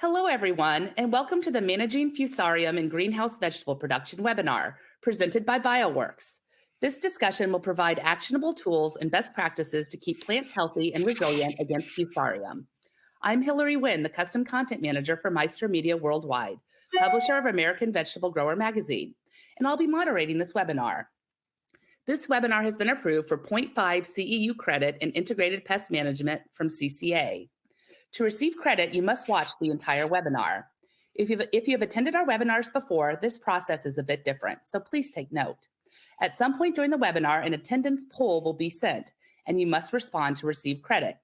Hello, everyone, and welcome to the Managing Fusarium in Greenhouse Vegetable Production webinar presented by BioWorks. This discussion will provide actionable tools and best practices to keep plants healthy and resilient against Fusarium. I'm Hillary Wynn, the Custom Content Manager for Meister Media Worldwide, publisher of American Vegetable Grower Magazine, and I'll be moderating this webinar. This webinar has been approved for 0.5 CEU credit in Integrated Pest Management from CCA. To receive credit, you must watch the entire webinar. If you have attended our webinars before, this process is a bit different, so please take note. At some point during the webinar, an attendance poll will be sent, and you must respond to receive credit.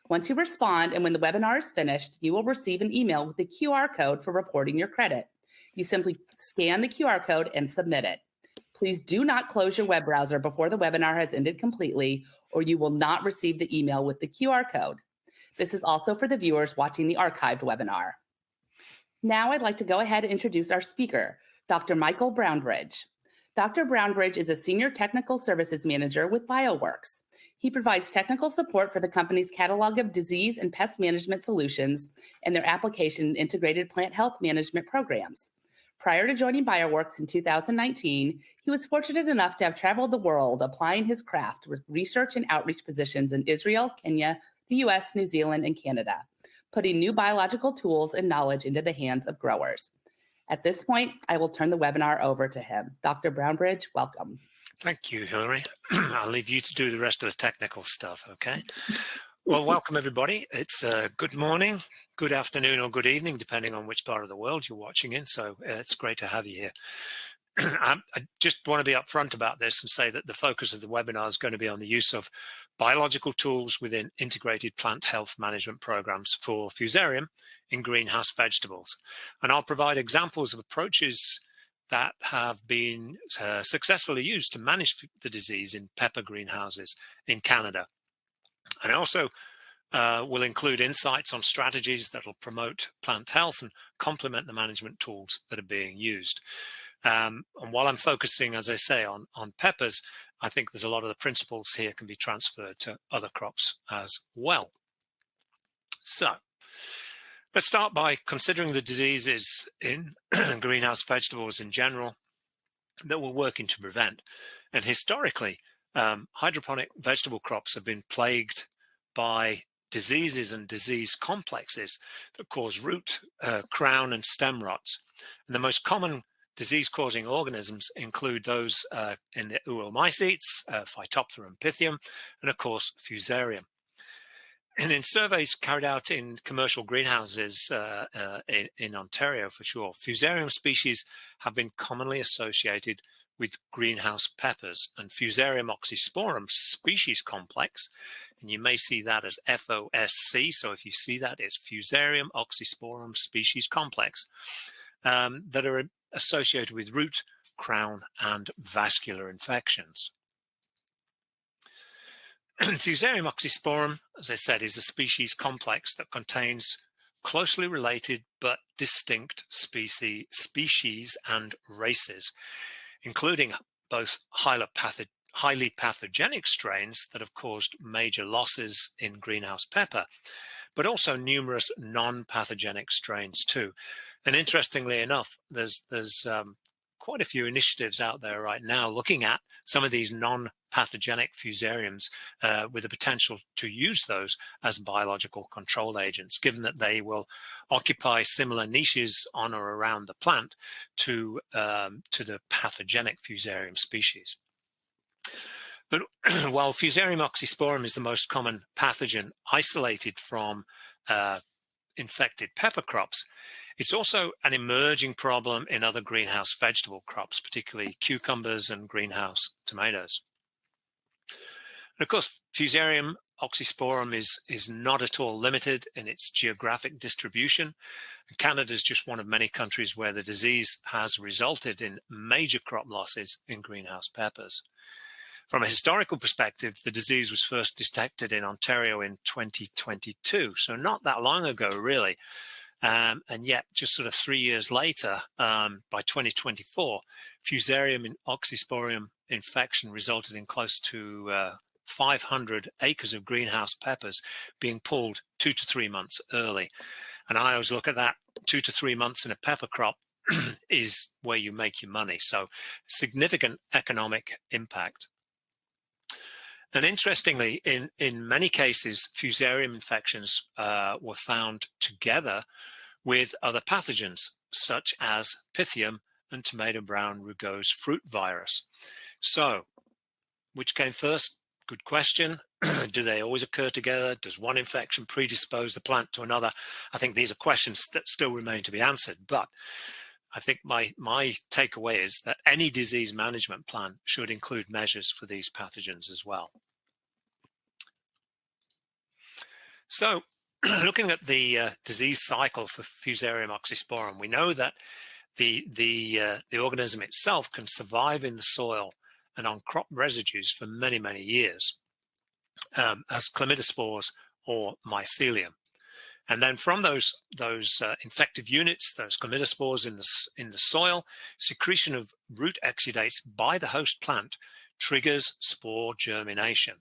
Once you respond and when the webinar is finished, you will receive an email with the QR code for reporting your credit. You simply scan the QR code and submit it. Please do not close your web browser before the webinar has ended completely, or you will not receive the email with the QR code. This is also for the viewers watching the archived webinar. Now I'd like to go ahead and introduce our speaker, Dr. Michael Brownbridge. Dr. Brownbridge is a Senior Technical Services Manager with BioWorks. He provides technical support for the company's catalog of disease and pest management solutions and their application in integrated plant health management programs. Prior to joining BioWorks in 2019, he was fortunate enough to have traveled the world applying his craft with research and outreach positions in Israel, Kenya, the US, New Zealand, and Canada, putting new biological tools and knowledge into the hands of growers. At this point, I will turn the webinar over to him. Dr. Brownbridge, welcome. Thank you, Hillary. I'll leave you to do the rest of the technical stuff, okay? Well, welcome everybody. It's good morning, good afternoon, or good evening, depending on which part of the world you're watching in, so it's great to have you here. I just want to be upfront about this and say that the focus of the webinar is going to be on the use of biological tools within integrated plant health management programs for Fusarium in greenhouse vegetables. And I'll provide examples of approaches that have been successfully used to manage the disease in pepper greenhouses in Canada. And also will include insights on strategies that will promote plant health and complement the management tools that are being used. And while I'm focusing, as I say, on peppers, I think there's a lot of the principles here can be transferred to other crops as well. So let's start by considering the diseases in greenhouse vegetables in general that we're working to prevent. And historically, hydroponic vegetable crops have been plagued by diseases and disease complexes that cause root, crown, and stem rots. And the most common disease-causing organisms include those in the oomycetes, Phytophthora and Pythium, and of course, Fusarium. And in surveys carried out in commercial greenhouses in Ontario, for sure, Fusarium species have been commonly associated with greenhouse peppers, and Fusarium oxysporum species complex, and you may see that as FOSC, so if you see that, it's Fusarium oxysporum species complex, that are associated with root, crown, and vascular infections. Fusarium oxysporum, as I said, is a species complex that contains closely related but distinct species and races, including both highly pathogenic strains that have caused major losses in greenhouse pepper, but also numerous non-pathogenic strains too. And interestingly enough, there's quite a few initiatives out there right now looking at some of these non-pathogenic fusariums with the potential to use those as biological control agents, given that they will occupy similar niches on or around the plant to the pathogenic fusarium species. But while Fusarium oxysporum is the most common pathogen isolated from infected pepper crops, it's also an emerging problem in other greenhouse vegetable crops, particularly cucumbers and greenhouse tomatoes. And of course, Fusarium oxysporum is not at all limited in its geographic distribution. Canada is just one of many countries where the disease has resulted in major crop losses in greenhouse peppers. From a historical perspective, the disease was first detected in Ontario in 2022, so not that long ago, really. And yet, just sort of 3 years later, by 2024, Fusarium oxysporum infection resulted in close to 500 acres of greenhouse peppers being pulled 2 to 3 months early. And I always look at that 2 to 3 months in a pepper crop is where you make your money. So significant economic impact. And interestingly, in many cases, Fusarium infections were found together with other pathogens, such as Pythium and tomato brown rugose fruit virus. So, which came first? Good question. Do they always occur together? Does one infection predispose the plant to another? I think these are questions that still remain to be answered. But I think my takeaway is that any disease management plan should include measures for these pathogens as well. So, looking at the disease cycle for Fusarium oxysporum, we know that the organism itself can survive in the soil and on crop residues for many, many years as chlamydospores or mycelium. And then from those infective units, those chlamydospores in the soil, secretion of root exudates by the host plant triggers spore germination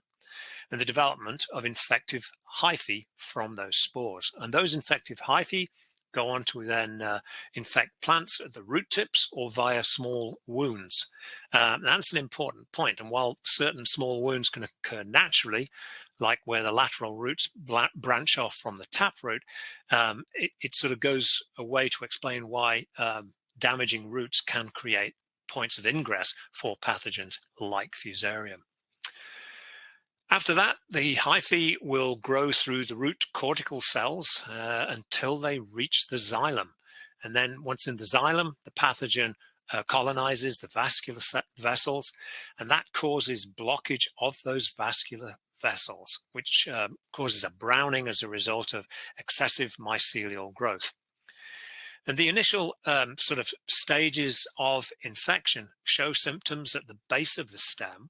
and the development of infective hyphae from those spores. And those infective hyphae go on to then infect plants at the root tips or via small wounds. That's an important point. And while certain small wounds can occur naturally, like where the lateral roots branch off from the taproot, it sort of goes a way to explain why damaging roots can create points of ingress for pathogens like Fusarium. After that, the hyphae will grow through the root cortical cells until they reach the xylem. And then once in the xylem, the pathogen colonizes the vascular vessels, and that causes blockage of those vascular vessels, which causes a browning as a result of excessive mycelial growth. And the initial sort of stages of infection show symptoms at the base of the stem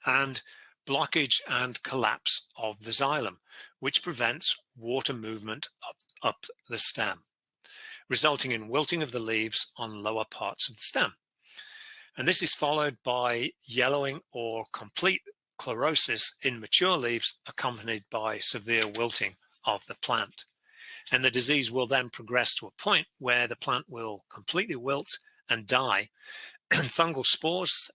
and blockage and collapse of the xylem, which prevents water movement up the stem, resulting in wilting of the leaves on lower parts of the stem. And this is followed by yellowing or complete chlorosis in mature leaves, accompanied by severe wilting of the plant. And the disease will then progress to a point where the plant will completely wilt and die. Fungal spores,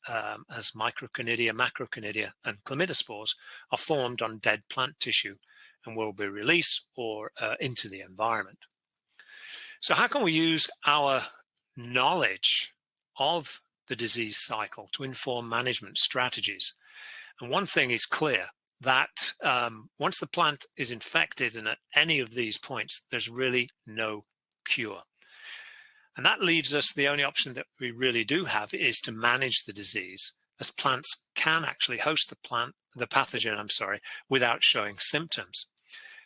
as microconidia, macroconidia, and chlamydospores, are formed on dead plant tissue and will be released or into the environment. So how can we use our knowledge of the disease cycle to inform management strategies? And one thing is clear, that once the plant is infected and at any of these points, there's really no cure. And that leaves us, the only option that we really do have is to manage the disease, as plants can actually host the pathogen, without showing symptoms.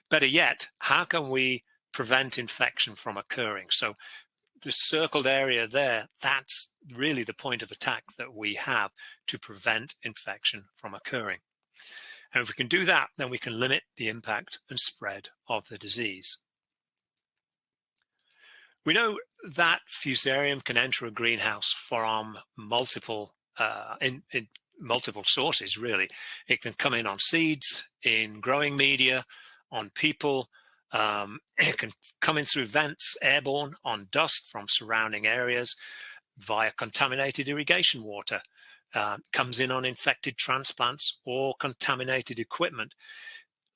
Better yet, how can we prevent infection from occurring? So the circled area there, that's really the point of attack that we have to prevent infection from occurring. And if we can do that, then we can limit the impact and spread of the disease. We know that Fusarium can enter a greenhouse from multiple in multiple sources, really. It can come in on seeds, in growing media, on people. It can come in through vents, airborne, on dust from surrounding areas, via contaminated irrigation water. Comes in on infected transplants or contaminated equipment.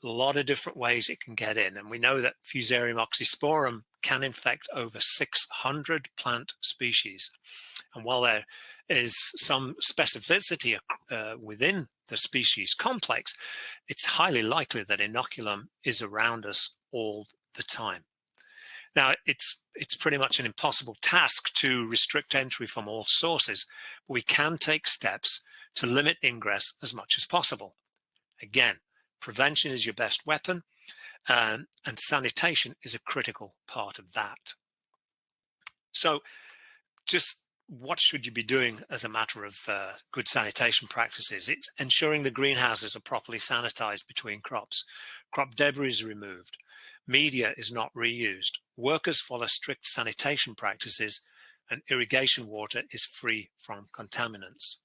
A lot of different ways it can get in. And we know that Fusarium oxysporum can infect over 600 plant species. And while there is some specificity within the species complex, it's highly likely that inoculum is around us all the time. Now, it's pretty much an impossible task to restrict entry from all sources, but we can take steps to limit ingress as much as possible. Again, prevention is your best weapon, and sanitation is a critical part of that. So just what should you be doing as a matter of good sanitation practices? It's ensuring the greenhouses are properly sanitized between crops. Crop debris is removed. Media is not reused. Workers follow strict sanitation practices, and irrigation water is free from contaminants.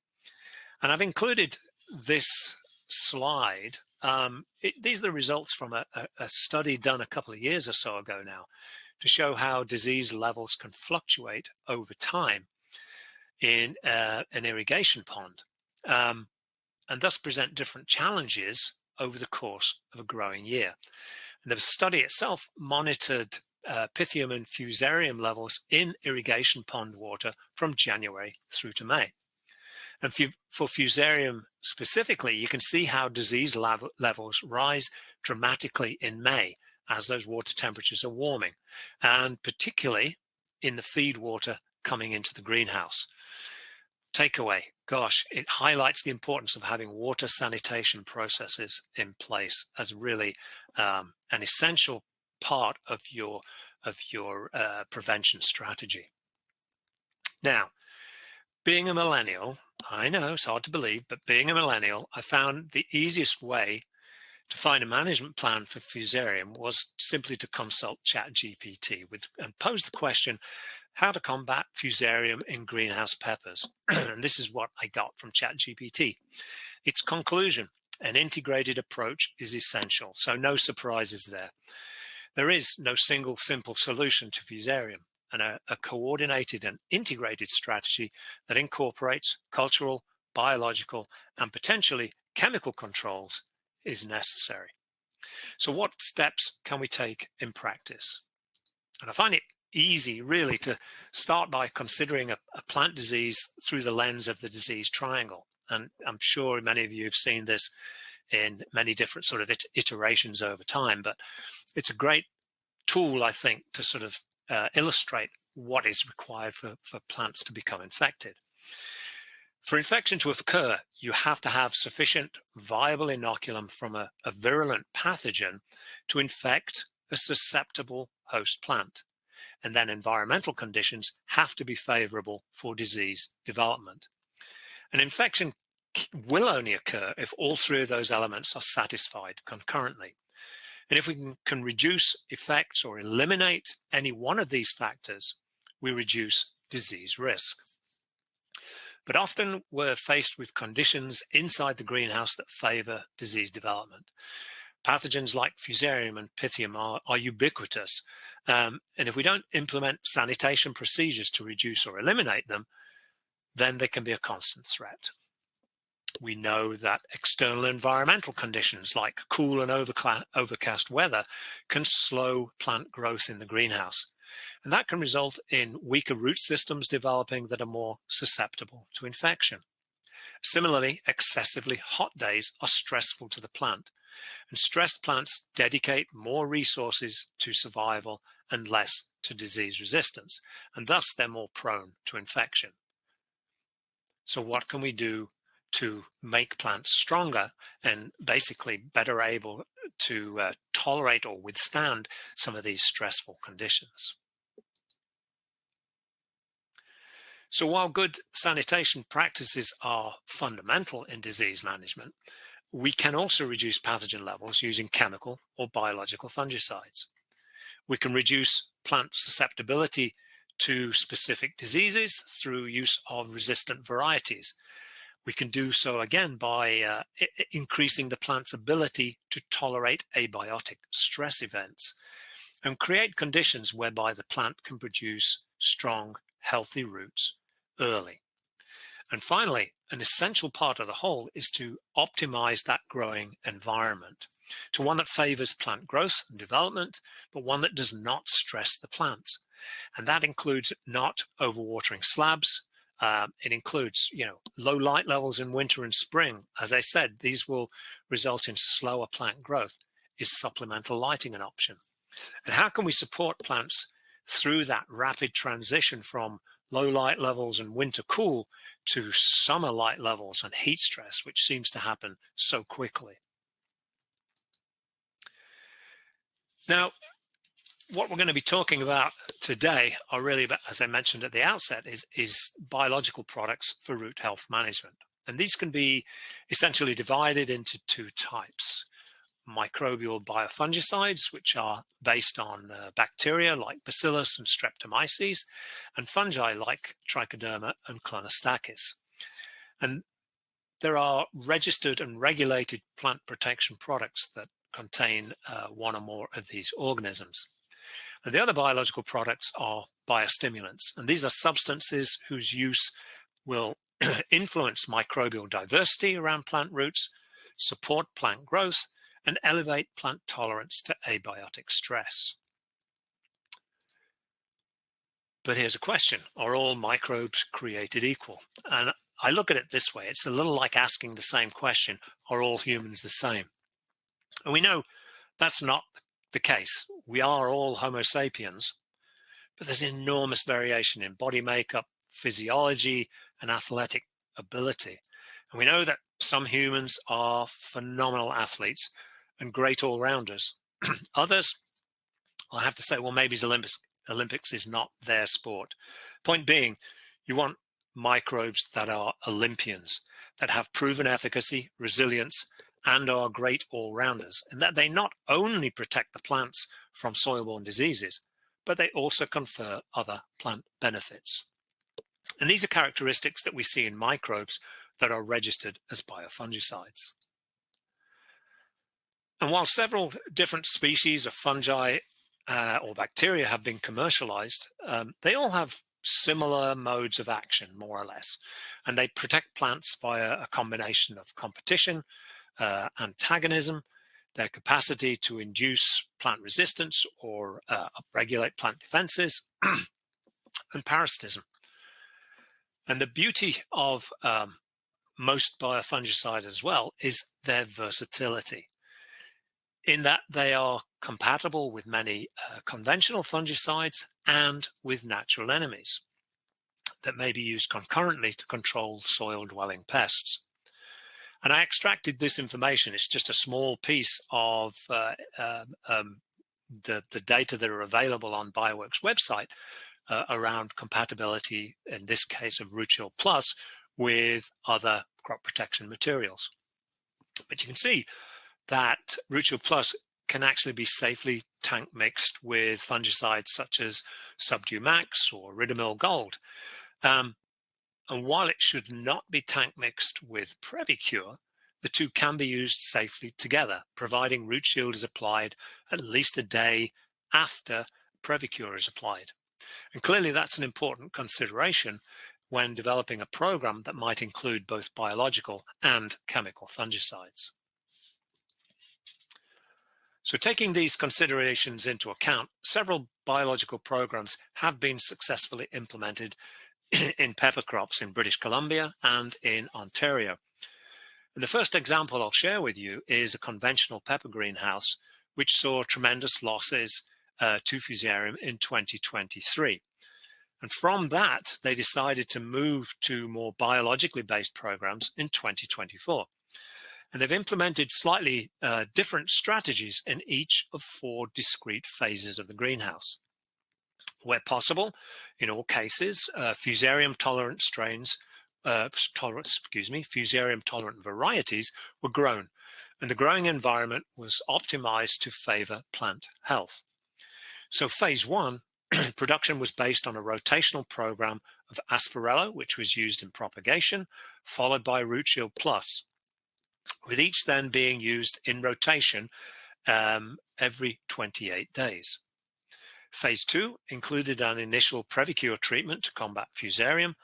And I've included this slide these are the results from a study done a couple of years or so ago now to show how disease levels can fluctuate over time in an irrigation pond, and thus present different challenges over the course of a growing year. And the study itself monitored Pythium and Fusarium levels in irrigation pond water from January through to May. And for Fusarium specifically, you can see how disease levels rise dramatically in May as those water temperatures are warming, and particularly in the feed water coming into the greenhouse. Takeaway, gosh, it highlights the importance of having water sanitation processes in place as really an essential part of your prevention strategy. Now, being a millennial, I know it's hard to believe, but being a millennial, I found the easiest way to find a management plan for Fusarium was simply to consult ChatGPT and pose the question, how to combat Fusarium in greenhouse peppers. And this is what I got from ChatGPT. Its conclusion, an integrated approach is essential. So no surprises there. There is no single simple solution to Fusarium, and a coordinated and integrated strategy that incorporates cultural, biological, and potentially chemical controls is necessary. So what steps can we take in practice? And I find it easy really to start by considering a plant disease through the lens of the disease triangle. And I'm sure many of you have seen this in many different sort of iterations over time, but it's a great tool, I think, to sort of illustrate what is required for plants to become infected. For infection to occur, you have to have sufficient viable inoculum from a virulent pathogen to infect a susceptible host plant. And then environmental conditions have to be favorable for disease development. An infection will only occur if all three of those elements are satisfied concurrently. And if we can reduce effects or eliminate any one of these factors, we reduce disease risk. But often we're faced with conditions inside the greenhouse that favor disease development. Pathogens like Fusarium and Pythium are ubiquitous. And if we don't implement sanitation procedures to reduce or eliminate them, then they can be a constant threat. We know that external environmental conditions like cool and overcast weather can slow plant growth in the greenhouse. And that can result in weaker root systems developing that are more susceptible to infection. Similarly, excessively hot days are stressful to the plant, and stressed plants dedicate more resources to survival and less to disease resistance, and thus they're more prone to infection. So what can we do to make plants stronger and basically better able to tolerate or withstand some of these stressful conditions? So while good sanitation practices are fundamental in disease management, we can also reduce pathogen levels using chemical or biological fungicides. We can reduce plant susceptibility to specific diseases through use of resistant varieties. We can do so again by increasing the plant's ability to tolerate abiotic stress events and create conditions whereby the plant can produce strong, healthy roots early. And finally, an essential part of the whole is to optimize that growing environment to one that favors plant growth and development, but one that does not stress the plants. And that includes not overwatering slabs. It includes, low light levels in winter and spring. As I said, these will result in slower plant growth. Is supplemental lighting an option? And how can we support plants through that rapid transition from low light levels and winter cool to summer light levels and heat stress, which seems to happen so quickly? Now, what we're going to be talking about today are really, as I mentioned at the outset, is biological products for root health management. And these can be essentially divided into two types: microbial biofungicides, which are based on bacteria like Bacillus and Streptomyces, and fungi like Trichoderma and Clonostasis. And there are registered and regulated plant protection products that contain one or more of these organisms. And the other biological products are biostimulants, and these are substances whose use will influence microbial diversity around plant roots, support plant growth, and elevate plant tolerance to abiotic stress. But here's a question: are all microbes created equal? And I look at it this way: it's a little like asking the same question, are all humans the same? And we know that's not the case. We are all Homo sapiens, but there's enormous variation in body makeup, physiology, and athletic ability. And we know that some humans are phenomenal athletes and great all-rounders. Others, I have to say, well, maybe Olympics is not their sport. Point being, you want microbes that are Olympians, that have proven efficacy, resilience, and are great all-rounders, and that they not only protect the plants from soil-borne diseases, but they also confer other plant benefits. And these are characteristics that we see in microbes that are registered as biofungicides. And while several different species of fungi or bacteria have been commercialized, they all have similar modes of action, more or less, and they protect plants via a combination of competition, antagonism, their capacity to induce plant resistance or upregulate plant defenses, and parasitism. And the beauty of most biofungicides as well is their versatility, in that they are compatible with many conventional fungicides and with natural enemies that may be used concurrently to control soil-dwelling pests. And I extracted this information. It's just a small piece of the data that are available on BioWorks website around compatibility, in this case of Root Shield Plus, with other crop protection materials. But you can see that Root Shield Plus can actually be safely tank mixed with fungicides such as Subdue Max or Ridamil Gold. And while it should not be tank mixed with Previcure, the two can be used safely together, providing Root Shield is applied at least a day after Previcure is applied. And clearly that's an important consideration when developing a program that might include both biological and chemical fungicides. So taking these considerations into account, several biological programs have been successfully implemented in pepper crops in British Columbia and in Ontario. And the first example I'll share with you is a conventional pepper greenhouse, which saw tremendous losses to Fusarium in 2023. And from that, they decided to move to more biologically based programs in 2024. And they've implemented slightly different strategies in each of 4 discrete phases of the greenhouse. Where possible, in all cases, Fusarium-tolerant strains, Fusarium-tolerant varieties were grown, and the growing environment was optimized to favor plant health. So phase 1, production was based on a rotational program of Asperello, which was used in propagation, followed by Root Shield Plus, with each then being used in rotation every 28 days. Phase 2 included an initial Previcure treatment to combat Fusarium,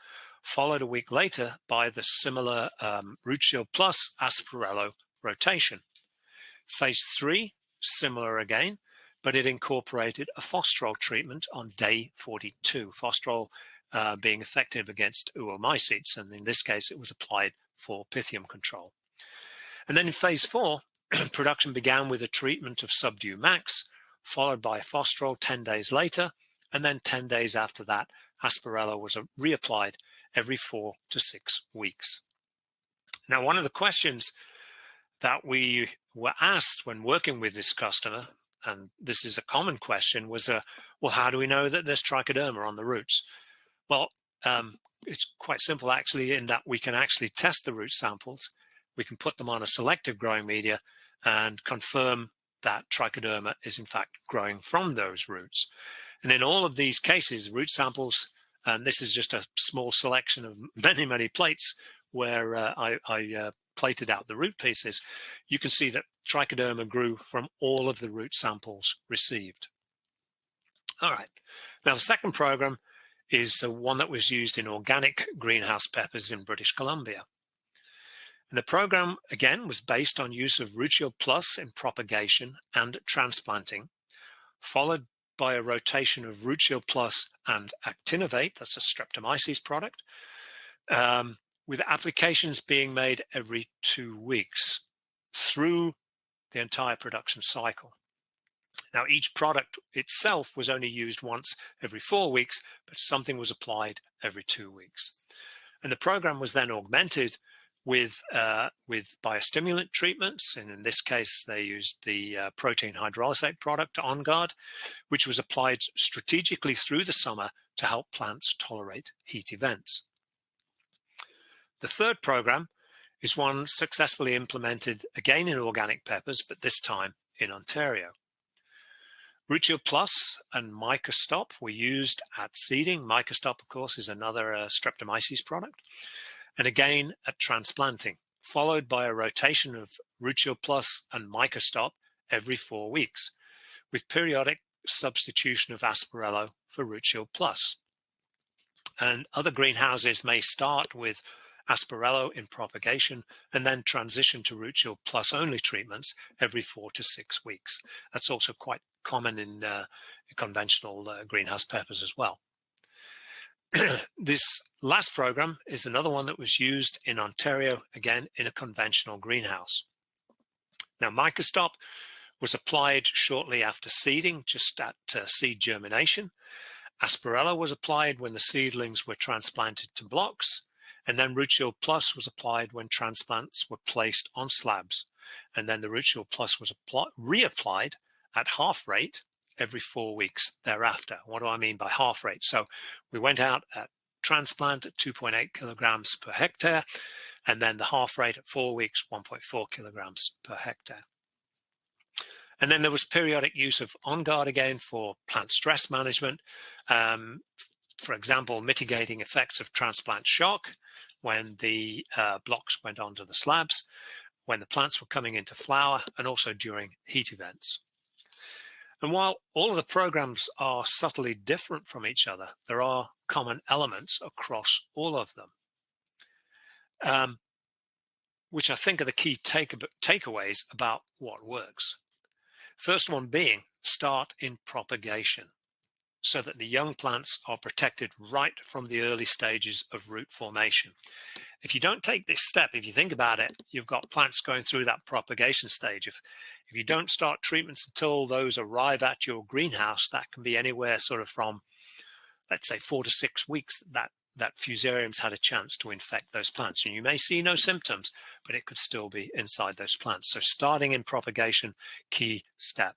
followed a week later by the similar Root Shield Plus Asperello rotation. Phase 3, similar again, but it incorporated a Fostrol treatment on day 42, Fostrol being effective against oomycetes, and in this case it was applied for Pythium control. And then in phase 4, production began with a treatment of Subdue Max, followed by Fostrol 10 days later, and then 10 days after that, Asperello was reapplied every 4 to 6 weeks. Now, one of the questions that we were asked when working with this customer, and this is a common question, was, well, how do we know that there's trichoderma on the roots? Well, it's quite simple, actually, in that we can actually test the root samples. We can put them on a selective growing media and confirm that trichoderma is in fact growing from those roots. And in all of these cases, root samples, and this is just a small selection of many, many plates, where I plated out the root pieces, you can see that trichoderma grew from all of the root samples received. All right. Now, the second program is one that was used in organic greenhouse peppers in British Columbia. And the program, again, was based on use of Rutile Plus in propagation and transplanting, followed by a rotation of Rutile Plus and Actinovate, that's a Streptomyces product, with applications being made every 2 weeks through the entire production cycle. Now, each product itself was only used once every 4 weeks, but something was applied every 2 weeks. And the program was then augmented with biostimulant treatments, and in this case, they used the protein hydrolysate product, On Guard, which was applied strategically through the summer to help plants tolerate heat events. The third program is one successfully implemented again in organic peppers, but this time in Ontario. Rutile Plus and Microstop were used at seeding. Microstop, of course, is another Streptomyces product. And again at transplanting, followed by a rotation of Rutile Plus and Microstop every 4 weeks, with periodic substitution of Asperello for Rutile Plus. And other greenhouses may start with Asperello in propagation and then transition to Rutile Plus only treatments every 4 to 6 weeks. That's also quite common in conventional greenhouse peppers as well. This last program is another one that was used in Ontario, again in a conventional greenhouse. Now, Microstop was applied shortly after seeding, just at seed germination. Asperello was applied when the seedlings were transplanted to blocks, and then Rutile Plus was applied when transplants were placed on slabs. And then the Rutile Plus was reapplied at half rate every 4 weeks thereafter. What do I mean by half rate? So we went out at transplant at 2.8 kilograms per hectare, and then the half rate at 4 weeks, 1.4 kilograms per hectare. And then there was periodic use of On Guard again for plant stress management. For example, mitigating effects of transplant shock when the blocks went onto the slabs, when the plants were coming into flower, and also during heat events. And while all of the programs are subtly different from each other, there are common elements across all of them, which I think are the key takeaways about what works. First one being start in propagation, so that the young plants are protected right from the early stages of root formation. If you don't take this step, if you think about it, you've got plants going through that propagation stage. If you don't start treatments until those arrive at your greenhouse, that can be anywhere sort of from, let's say, 4 to 6 weeks that Fusarium's had a chance to infect those plants. And you may see no symptoms, but it could still be inside those plants. So starting in propagation, key step.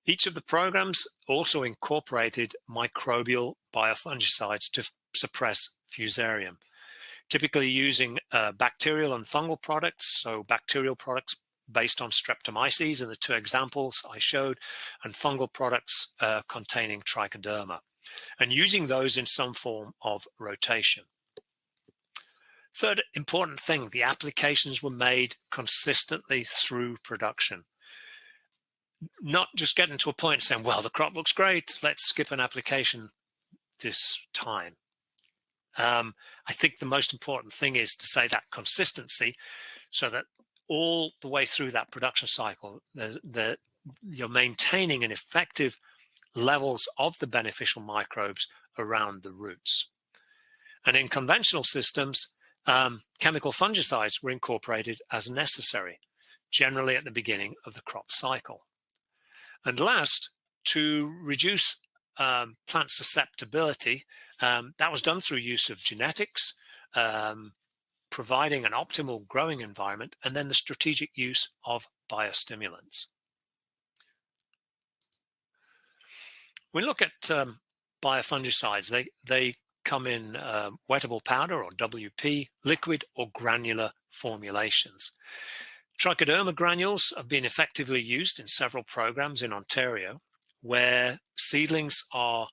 Each of the programs also incorporated microbial biofungicides to suppress Fusarium, typically using bacterial and fungal products, so bacterial products based on Streptomyces in the 2 examples I showed, and fungal products containing trichoderma, and using those in some form of rotation. Third important thing, the applications were made consistently through production. Not just getting to a point saying, well, the crop looks great, let's skip an application this time. I think the most important thing is to say that consistency, so that all the way through that production cycle, you're maintaining an effective levels of the beneficial microbes around the roots. And in conventional systems, chemical fungicides were incorporated as necessary, generally at the beginning of the crop cycle. And last, to reduce plant susceptibility, that was done through use of genetics, providing an optimal growing environment, and then the strategic use of biostimulants. When we look at biofungicides, they come in wettable powder or WP, liquid or granular formulations. Trichoderma granules have been effectively used in several programs in Ontario, where seedlings are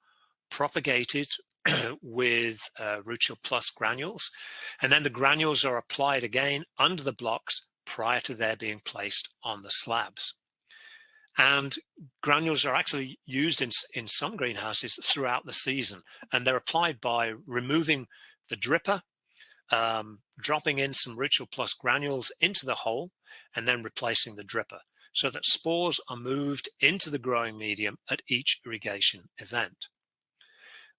propagated with Root Shield Plus granules, and then the granules are applied again under the blocks prior to their being placed on the slabs. And granules are actually used in some greenhouses throughout the season, and they're applied by removing the dripper, dropping in some Root Shield Plus granules into the hole, and then replacing the dripper, so that spores are moved into the growing medium at each irrigation event.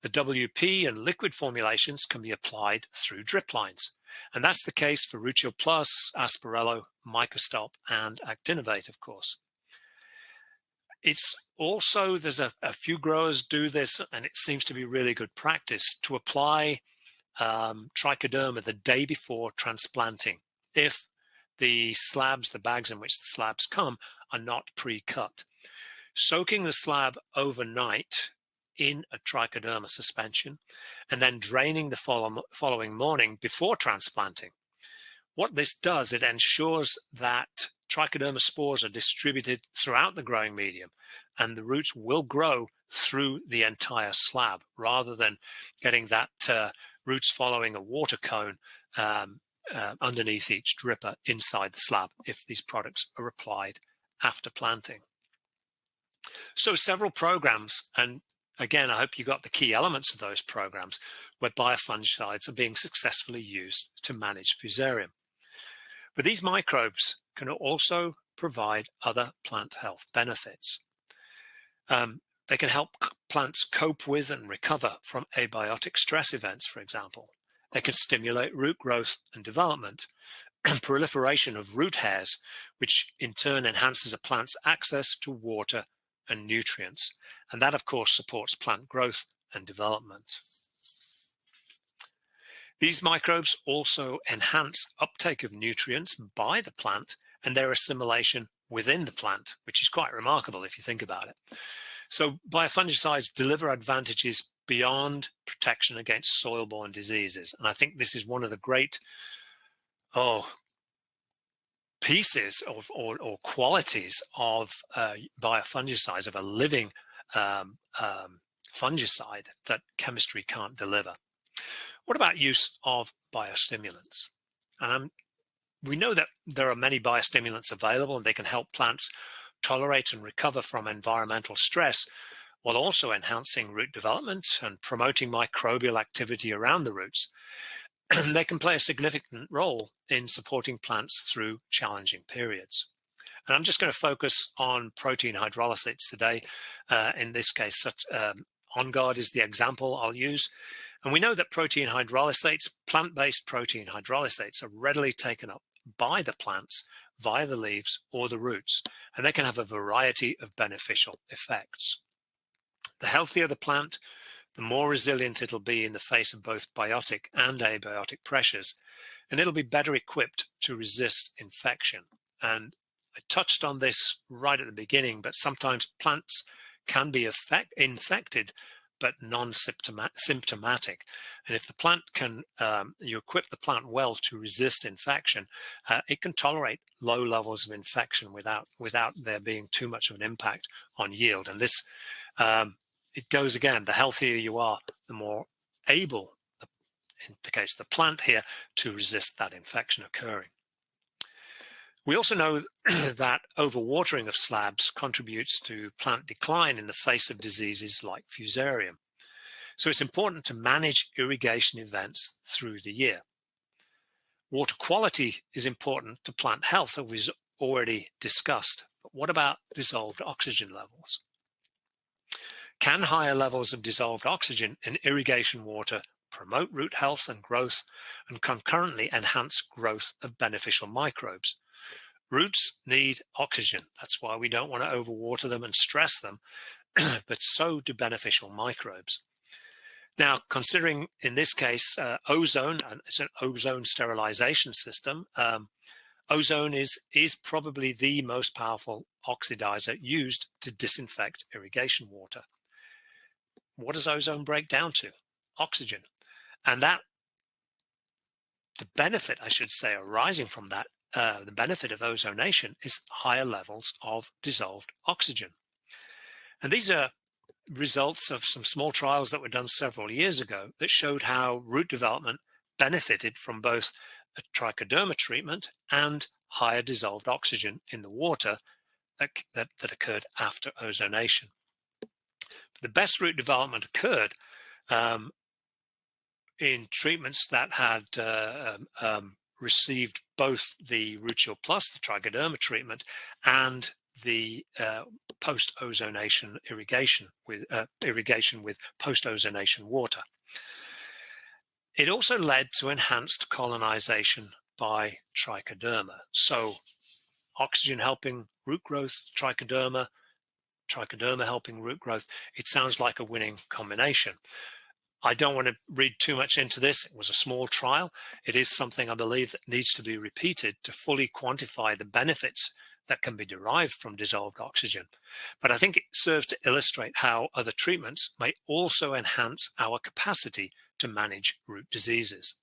The WP and liquid formulations can be applied through drip lines, and that's the case for Root Shield Plus, Asperello, Microstop, and Actinovate, of course. It's also, there's a few growers do this, and it seems to be really good practice to apply trichoderma the day before transplanting if the slabs, the bags in which the slabs come, are not pre-cut. Soaking the slab overnight in a trichoderma suspension and then draining the following morning before transplanting. What this does, it ensures that trichoderma spores are distributed throughout the growing medium, and the roots will grow through the entire slab rather than getting that roots following a water cone underneath each dripper inside the slab if these products are applied after planting. So several programs, and again, I hope you got the key elements of those programs, where biofungicides are being successfully used to manage Fusarium. But these microbes can also provide other plant health benefits. They can help plants cope with and recover from abiotic stress events, for example. They can stimulate root growth and development and proliferation of root hairs, which in turn enhances a plant's access to water and nutrients. And that, of course, supports plant growth and development. These microbes also enhance uptake of nutrients by the plant and their assimilation within the plant, which is quite remarkable if you think about it. So biofungicides deliver advantages beyond protection against soil-borne diseases. And I think this is one of the great pieces or qualities of biofungicides, of a living fungicide that chemistry can't deliver. What about use of biostimulants? And we know that there are many biostimulants available, and they can help plants tolerate and recover from environmental stress, while also enhancing root development and promoting microbial activity around the roots. And they can play a significant role in supporting plants through challenging periods. And I'm just going to focus on protein hydrolysates today. In this case, On Guard is the example I'll use. And we know that protein hydrolysates, plant-based protein hydrolysates, are readily taken up by the plants via the leaves or the roots, and they can have a variety of beneficial effects. The healthier the plant, the more resilient it'll be in the face of both biotic and abiotic pressures, and it'll be better equipped to resist infection. And I touched on this right at the beginning, but sometimes plants can be infected but non-symptomatic. And if the plant can, you equip the plant well to resist infection, it can tolerate low levels of infection without there being too much of an impact on yield. And this, it goes again, the healthier you are, the more able, in the case of the plant here, to resist that infection occurring. We also know that overwatering of slabs contributes to plant decline in the face of diseases like Fusarium. So it's important to manage irrigation events through the year. Water quality is important to plant health, as we've already discussed. But what about dissolved oxygen levels? Can higher levels of dissolved oxygen in irrigation water promote root health and growth, and concurrently enhance growth of beneficial microbes? Roots need oxygen. That's why we don't want to overwater them and stress them, but so do beneficial microbes. Now, considering in this case ozone, and it's an ozone sterilization system, ozone is probably the most powerful oxidizer used to disinfect irrigation water. What does ozone break down to? Oxygen. And that, the benefit, I should say, arising from that, the benefit of ozonation is higher levels of dissolved oxygen. And these are results of some small trials that were done several years ago that showed how root development benefited from both a trichoderma treatment and higher dissolved oxygen in the water that occurred after ozonation. The best root development occurred in treatments that had received both the Rutile Plus, the trichoderma treatment, and the post-ozonation irrigation with post-ozonation water. It also led to enhanced colonization by trichoderma. So oxygen helping root growth, trichoderma helping root growth. It sounds like a winning combination. I don't want to read too much into this. It was a small trial. It is something I believe that needs to be repeated to fully quantify the benefits that can be derived from dissolved oxygen. But I think it serves to illustrate how other treatments may also enhance our capacity to manage root diseases.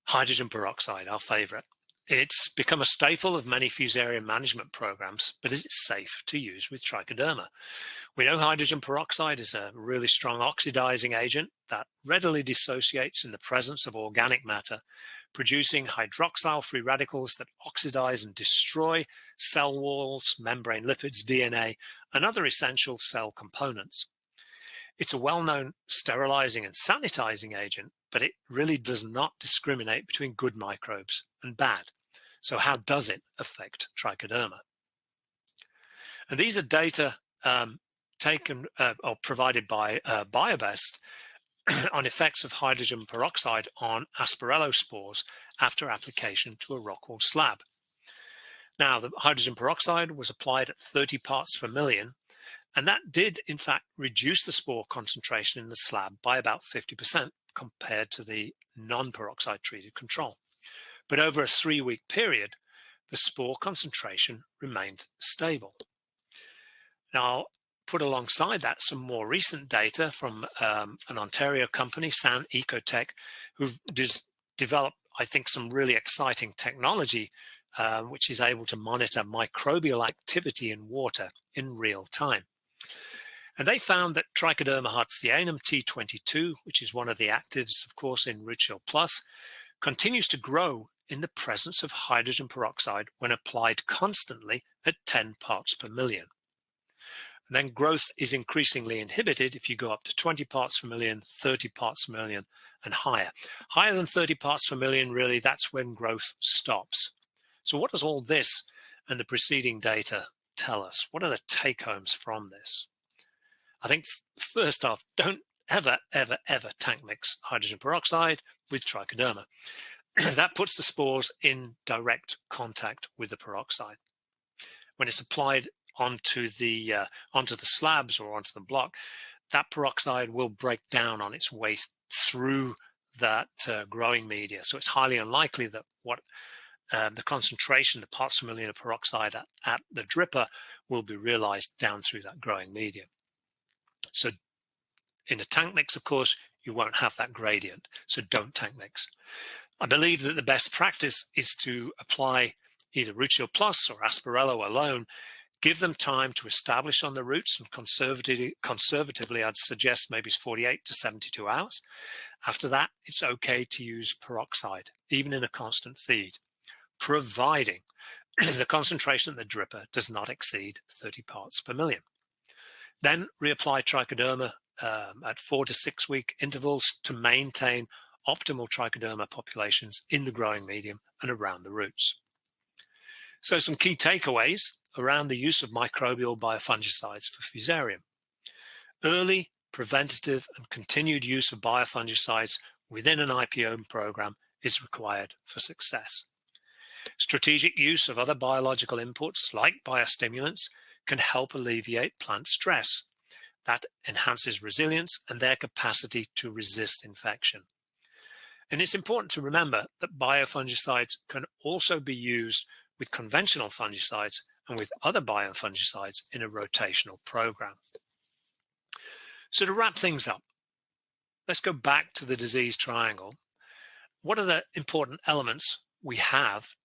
Hydrogen peroxide, our favorite. It's become a staple of many Fusarium management programs, but is it safe to use with trichoderma? We know hydrogen peroxide is a really strong oxidizing agent that readily dissociates in the presence of organic matter, producing hydroxyl free radicals that oxidize and destroy cell walls, membrane lipids, DNA, and other essential cell components. It's a well-known sterilizing and sanitizing agent, but it really does not discriminate between good microbes and bad. So how does it affect trichoderma? And these are data taken or provided by BioBest on effects of hydrogen peroxide on aspergillospores after application to a rock-wall slab. Now, the hydrogen peroxide was applied at 30 parts per million, and that did, in fact, reduce the spore concentration in the slab by about 50% compared to the non-peroxide treated control. But over a 3-week period, the spore concentration remained stable. Now, put alongside that some more recent data from an Ontario company, San Ecotech, who've developed, I think, some really exciting technology which is able to monitor microbial activity in water in real time. And they found that Trichoderma hartzianum T22, which is one of the actives, of course, in Rutile Plus, continues to grow in the presence of hydrogen peroxide when applied constantly at 10 parts per million. And then growth is increasingly inhibited if you go up to 20 parts per million, 30 parts per million, and higher. Higher than 30 parts per million, really, that's when growth stops. So what does all this and the preceding data tell us? What are the take-homes from this? I think first off, don't ever tank mix hydrogen peroxide with trichoderma. That puts the spores in direct contact with the peroxide. When it's applied onto the slabs or onto the block, that peroxide will break down on its way through that growing media. So it's highly unlikely that the concentration, the parts per million of peroxide at the dripper will be realized down through that growing medium. So in a tank mix, of course, you won't have that gradient. So don't tank mix. I believe that the best practice is to apply either Rutile Plus or Aspergillo alone. Give them time to establish on the roots, and conservatively, I'd suggest maybe 48 to 72 hours. After that, it's okay to use peroxide, even in a constant feed, providing the concentration of the dripper does not exceed 30 parts per million. Then reapply trichoderma at 4 to 6 week intervals to maintain optimal trichoderma populations in the growing medium and around the roots. So some key takeaways around the use of microbial biofungicides for Fusarium. Early, preventative, and continued use of biofungicides within an IPO program is required for success. Strategic use of other biological inputs like biostimulants can help alleviate plant stress. That enhances resilience and their capacity to resist infection. And it's important to remember that biofungicides can also be used with conventional fungicides and with other biofungicides in a rotational program. So to wrap things up, let's go back to the disease triangle. What are the important elements we have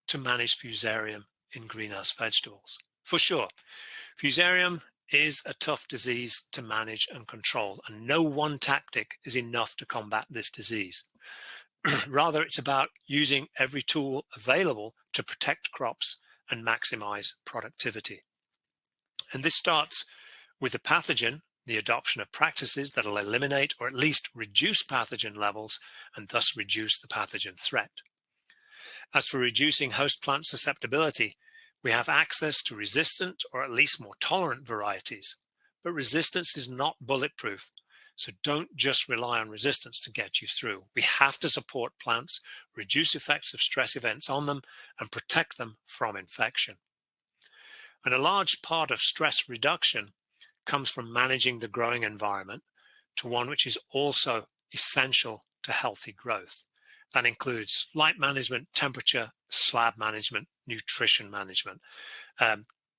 to manage Fusarium in greenhouse vegetables? For sure, Fusarium is a tough disease to manage and control, and no one tactic is enough to combat this disease. Rather, it's about using every tool available to protect crops and maximize productivity. And this starts with the pathogen, the adoption of practices that will eliminate or at least reduce pathogen levels and thus reduce the pathogen threat. As for reducing host plant susceptibility, we have access to resistant or at least more tolerant varieties, but resistance is not bulletproof. So don't just rely on resistance to get you through. We have to support plants, reduce effects of stress events on them, and protect them from infection. And a large part of stress reduction comes from managing the growing environment to one which is also essential to healthy growth. That includes light management, temperature, slab management, nutrition management.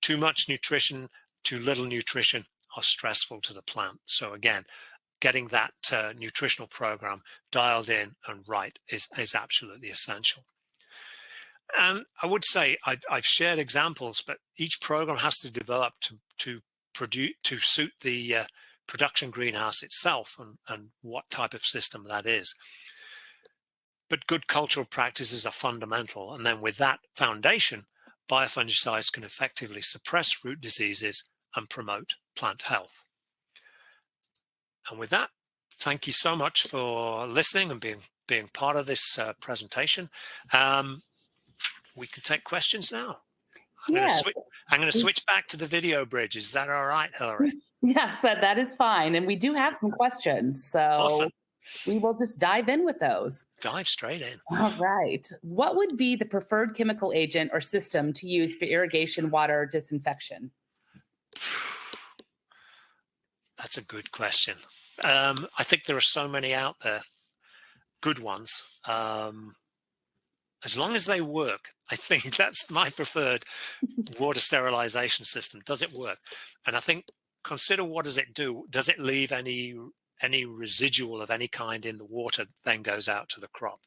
Too much nutrition, too little nutrition are stressful to the plant. So again, getting that nutritional program dialed in and right is absolutely essential. And I would say I've shared examples, but each program has to develop to suit the production greenhouse itself and what type of system that is. But good cultural practices are fundamental. And then with that foundation, biofungicides can effectively suppress root diseases and promote plant health. And with that, thank you so much for listening and being part of this presentation. We can take questions now. I'm going to switch back to the video bridge. Is that all right, Hillary? Yes, that is fine. And we do have some questions. So awesome. We will just dive in with those. Dive straight in. All right. What would be the preferred chemical agent or system to use for irrigation water disinfection? That's a good question. I think there are so many out there, good ones. As long as they work, I think that's my preferred water sterilization system. Does it work? And I think consider, what does it do? Does it leave any residual of any kind in the water that then goes out to the crop?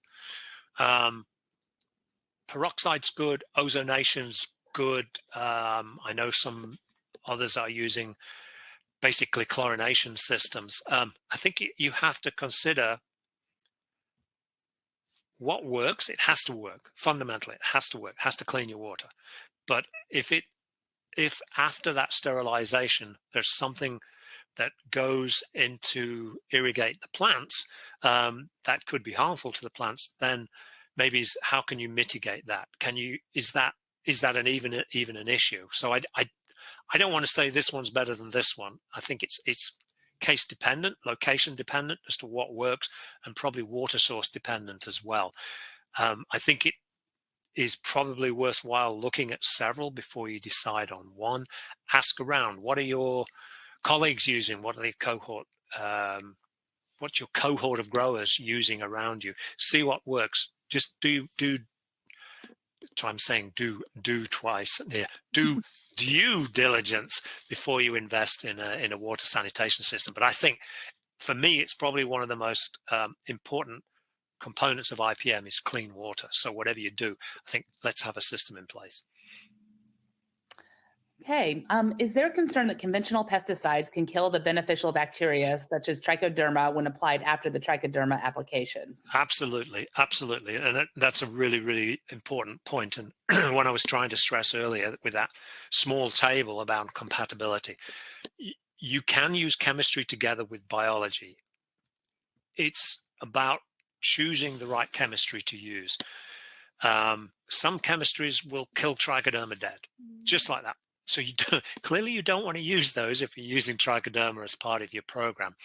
Peroxide's good. Ozonation's good. I know some others are using basically chlorination systems. I think you have to consider what works. It has to work. Fundamentally, it has to work. It has to clean your water. But if after that sterilization, there's something that goes into irrigate the plants that could be harmful to the plants, then maybe how can you mitigate that? Is that even an issue? So I don't want to say this one's better than this one. I think it's case dependent, location dependent as to what works, and probably water source dependent as well. I think it is probably worthwhile looking at several before you decide on one. Ask around. What are your colleagues using? What are the cohort? What's your cohort of growers using around you? See what works. Just do twice. Yeah, do due diligence before you invest in a water sanitation system. But I think for me, it's probably one of the most important components of IPM is clean water. So whatever you do, I think let's have a system in place. Okay. Is there a concern that conventional pesticides can kill the beneficial bacteria, such as trichoderma, when applied after the trichoderma application? Absolutely. Absolutely. And that's a really, really important point. And when I was trying to stress earlier with that small table about compatibility, you can use chemistry together with biology. It's about choosing the right chemistry to use. Some chemistries will kill trichoderma dead, just like that. So clearly you don't want to use those if you're using trichoderma as part of your program.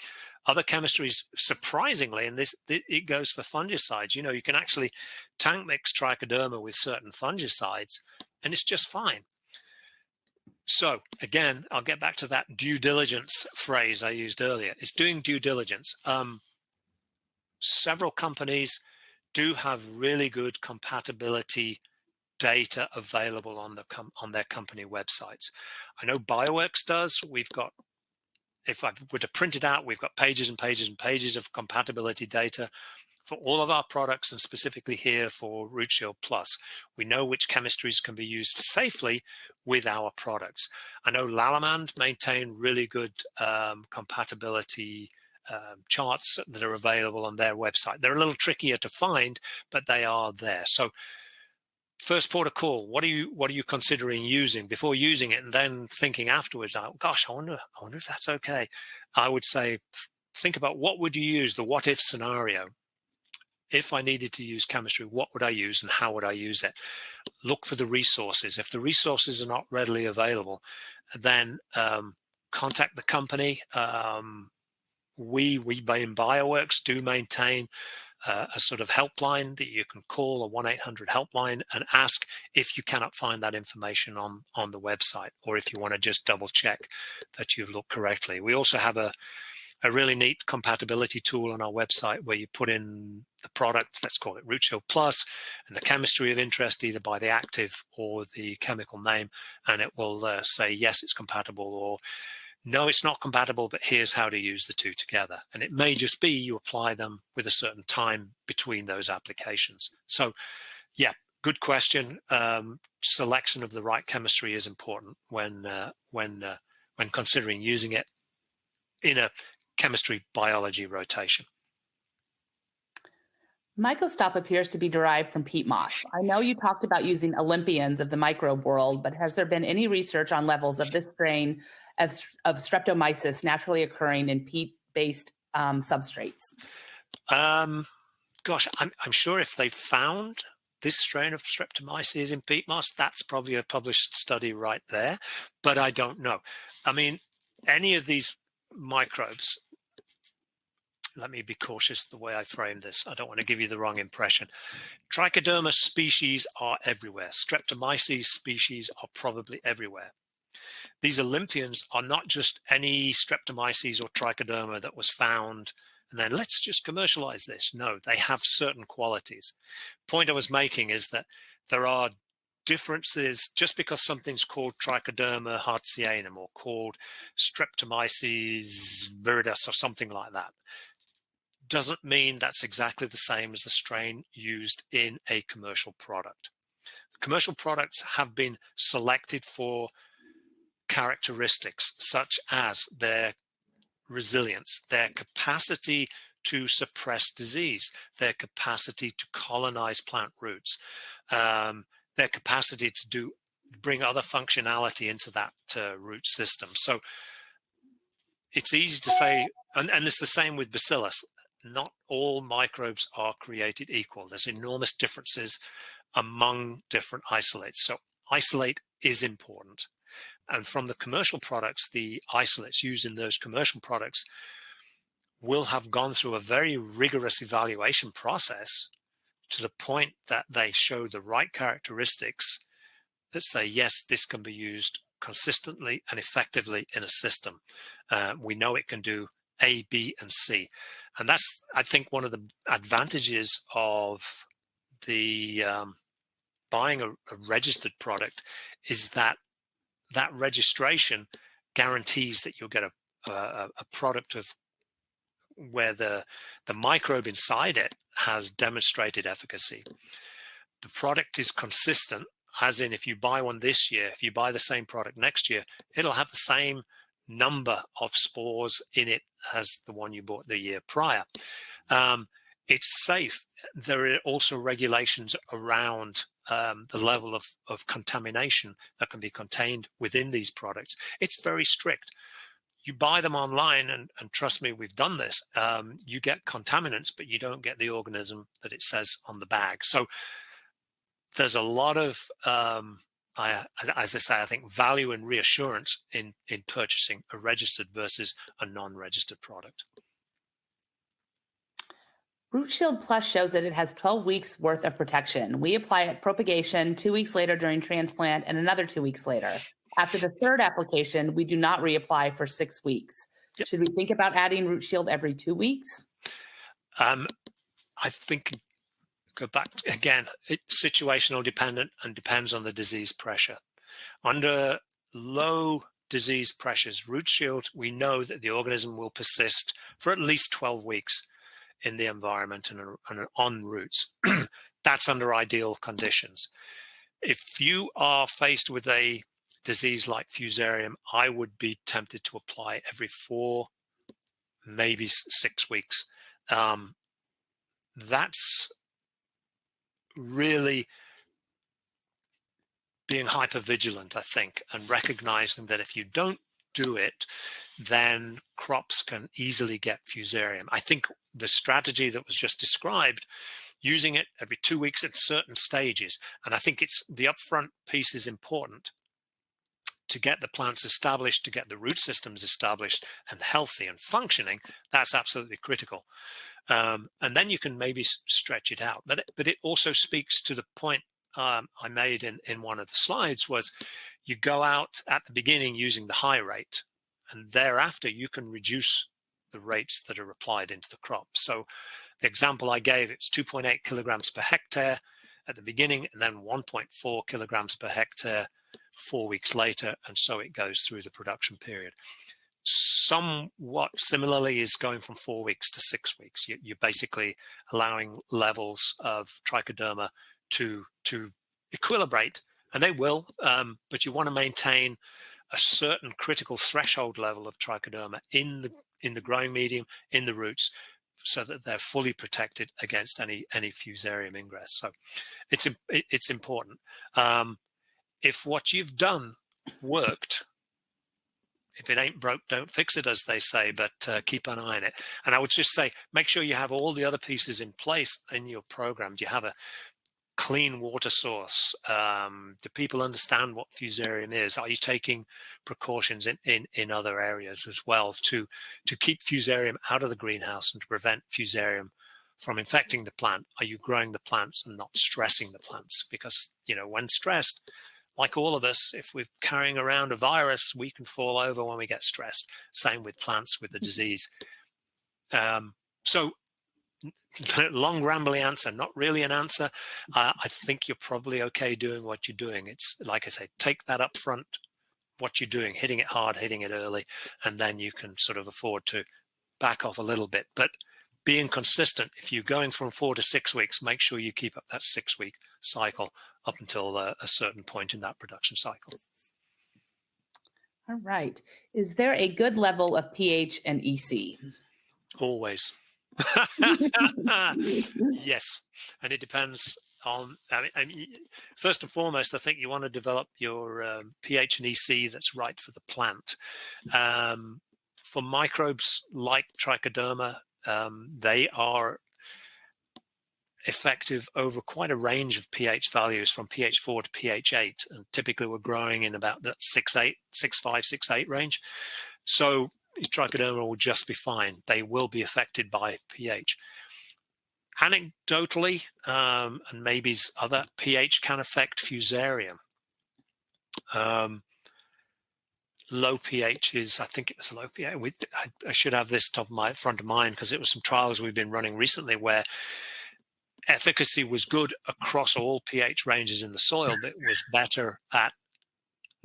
Other chemistries, surprisingly, and it goes for fungicides. You can actually tank mix trichoderma with certain fungicides, and it's just fine. So again, I'll get back to that due diligence phrase I used earlier. It's doing due diligence. Several companies do have really good compatibility data available on their company websites. I know BioWorks does. We've got, if I were to print it out, we've got pages and pages and pages of compatibility data for all of our products, and specifically here for Root Shield Plus, we know which chemistries can be used safely with our products. I know Lalamand maintain really good compatibility charts that are available on their website. They're a little trickier to find, but they are there. So first port of call, what are you considering using before using it, and then thinking afterwards, oh, gosh, I wonder if that's okay. I would say think about what would you use, the what if scenario. If I needed to use chemistry, what would I use and how would I use it? Look for the resources. If the resources are not readily available, then contact the company. We in BioWorks do maintain a sort of helpline that you can call, a 1-800 helpline, and ask if you cannot find that information on the website, or if you want to just double check that you've looked correctly. We also have a really neat compatibility tool on our website where you put in the product, let's call it Root Shield Plus, and the chemistry of interest, either by the active or the chemical name, and it will say, yes, it's compatible, or no, it's not compatible, but here's how to use the two together. And it may just be you apply them with a certain time between those applications. So yeah, good question. Selection of the right chemistry is important when considering using it in a chemistry biology rotation. Mycostop appears to be derived from peat moss. I know you talked about using Olympians of the microbe world, but has there been any research on levels of this strain of Streptomyces naturally occurring in peat-based substrates? Gosh, I'm sure if they found this strain of Streptomyces in peat moss, that's probably a published study right there, but I don't know. I mean, any of these microbes, let me be cautious the way I frame this. I don't want to give you the wrong impression. Trichoderma species are everywhere. Streptomyces species are probably everywhere. These Olympians are not just any Streptomyces or Trichoderma that was found and then let's just commercialize this. No, they have certain qualities. Point I was making is that there are differences. Just because something's called Trichoderma hartzianum or called Streptomyces viridis or something like that doesn't mean that's exactly the same as the strain used in a commercial product. Commercial products have been selected for characteristics such as their resilience, their capacity to suppress disease, their capacity to colonize plant roots, their capacity to bring other functionality into that root system. So it's easy to say, and it's the same with Bacillus, not all microbes are created equal. There's enormous differences among different isolates. So isolate is important. And from the commercial products, the isolates used in those commercial products will have gone through a very rigorous evaluation process to the point that they show the right characteristics that say, yes, this can be used consistently and effectively in a system. We know it can do A, B, and C. And that's, I think, one of the advantages of the buying a registered product is that registration guarantees that you'll get a product of where the microbe inside it has demonstrated efficacy. The product is consistent, as in if you buy one this year, if you buy the same product next year, it'll have the same number of spores in it as the one you bought the year prior. It's safe. There are also regulations around the level of contamination that can be contained within these products. It's very strict. You buy them online, and trust me, we've done this. You get contaminants, but you don't get the organism that it says on the bag. So there's a lot of, as I say, I think value and reassurance in purchasing a registered versus a non-registered product. Root Shield Plus shows that it has 12 weeks worth of protection. We apply at propagation 2 weeks later during transplant and another 2 weeks later. After the third application, we do not reapply for 6 weeks. Yep. Should we think about adding Root Shield every 2 weeks? I think, go back again, it's situational dependent and depends on the disease pressure. Under low disease pressures, Root Shield, we know that the organism will persist for at least 12 weeks. in the environment and on roots. That's under ideal conditions. If you are faced with a disease like Fusarium, I would be tempted to apply every 4, maybe 6 weeks. That's really being hyper vigilant, I think, and recognizing that if you don't do it, then crops can easily get Fusarium. I think the strategy that was just described, using it every 2 weeks at certain stages, and I think it's the upfront piece is important to get the plants established, to get the root systems established and healthy and functioning. That's absolutely critical. And then you can maybe stretch it out. But it also speaks to the point I made in one of the slides, was you go out at the beginning using the high rate, and thereafter you can reduce the rates that are applied into the crop. So the example I gave, it's 2.8 kilograms per hectare at the beginning, and then 1.4 kilograms per hectare 4 weeks later, and so it goes through the production period. Somewhat similarly is going from 4 weeks to 6 weeks. You're basically allowing levels of trichoderma to equilibrate, and they will, but you want to maintain a certain critical threshold level of trichoderma in the growing medium, in the roots, so that they're fully protected against any Fusarium ingress. So it's important. If what you've done worked, if it ain't broke, don't fix it, as they say, but keep an eye on it. And I would just say, make sure you have all the other pieces in place in your program. Do you have a clean water source? Do people understand what Fusarium is? Are you taking precautions in other areas as well to keep Fusarium out of the greenhouse and to prevent Fusarium from infecting the plant? Are you growing the plants and not stressing the plants? Because, when stressed, like all of us, if we're carrying around a virus, we can fall over when we get stressed. Same with plants with the disease. So long, rambly answer, not really an answer. I think you're probably okay doing what you're doing. It's like I say, take that up front, what you're doing, hitting it hard, hitting it early, and then you can sort of afford to back off a little bit. But being consistent, if you're going from 4 to 6 weeks, make sure you keep up that 6-week cycle up until a certain point in that production cycle. All right. Is there a good level of pH and EC? Always. Yes. And it depends on, I mean, first and foremost, I think you want to develop your pH and EC that's right for the plant. For microbes like trichoderma, they are effective over quite a range of pH values, from pH 4 to pH 8, and typically we're growing in about that 6.5, 6.8 range. So trichoderma will just be fine. They will be affected by pH. Anecdotally, and maybe other, pH can affect Fusarium. Low pH is, I think it was low pH. I should have this top of my front of mind, because it was some trials we've been running recently where efficacy was good across all pH ranges in the soil, but it was better at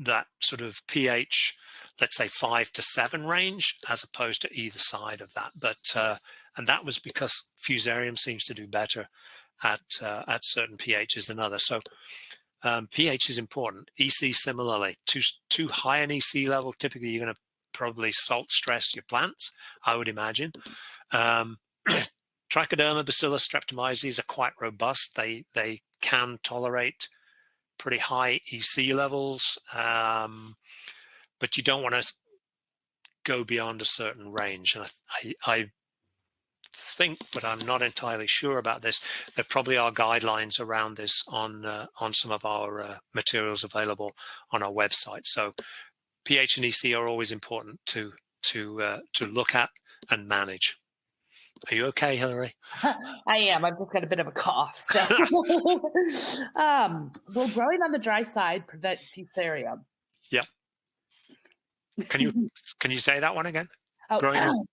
that sort of pH, let's say 5 to 7 range, as opposed to either side of that. But and that was because Fusarium seems to do better at certain pHs than others. So pH is important. EC similarly. Too high an EC level, typically you're going to probably salt stress your plants, I would imagine. Trichoderma, Bacillus, Streptomyces are quite robust. They can tolerate pretty high EC levels, but you don't want to go beyond a certain range. And I think, but I'm not entirely sure about this, there probably are guidelines around this on some of our materials available on our website. So pH and EC are always important to look at and manage. Are you okay, Hillary? I am. I've just got a bit of a cough. So, will growing on the dry side prevent Fusarium? Yeah. Can you say that one again? Oh,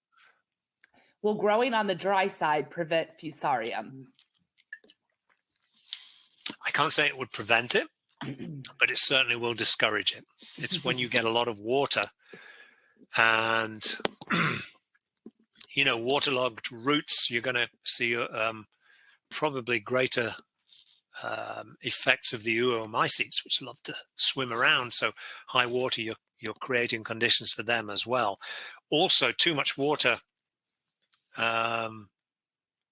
will growing on the dry side prevent Fusarium? I can't say it would prevent it, but it certainly will discourage it. It's when you get a lot of water and waterlogged roots, you're going to see probably greater effects of the oomycetes, which love to swim around. So high water, you're creating conditions for them as well. Also, too much water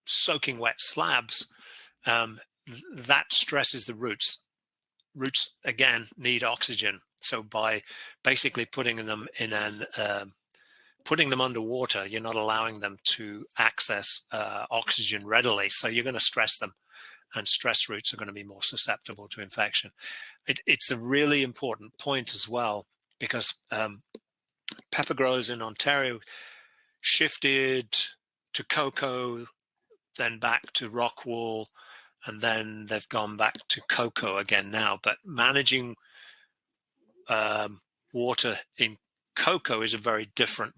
soaking wet slabs, that stresses the roots. Roots, again, need oxygen. So by basically putting them in putting them underwater, you're not allowing them to access oxygen readily. So you're going to stress them, and stress roots are going to be more susceptible to infection. It's a really important point as well, because pepper growers in Ontario shifted to cocoa, then back to rockwool, and then they've gone back to cocoa again now. But managing water in cocoa is a very different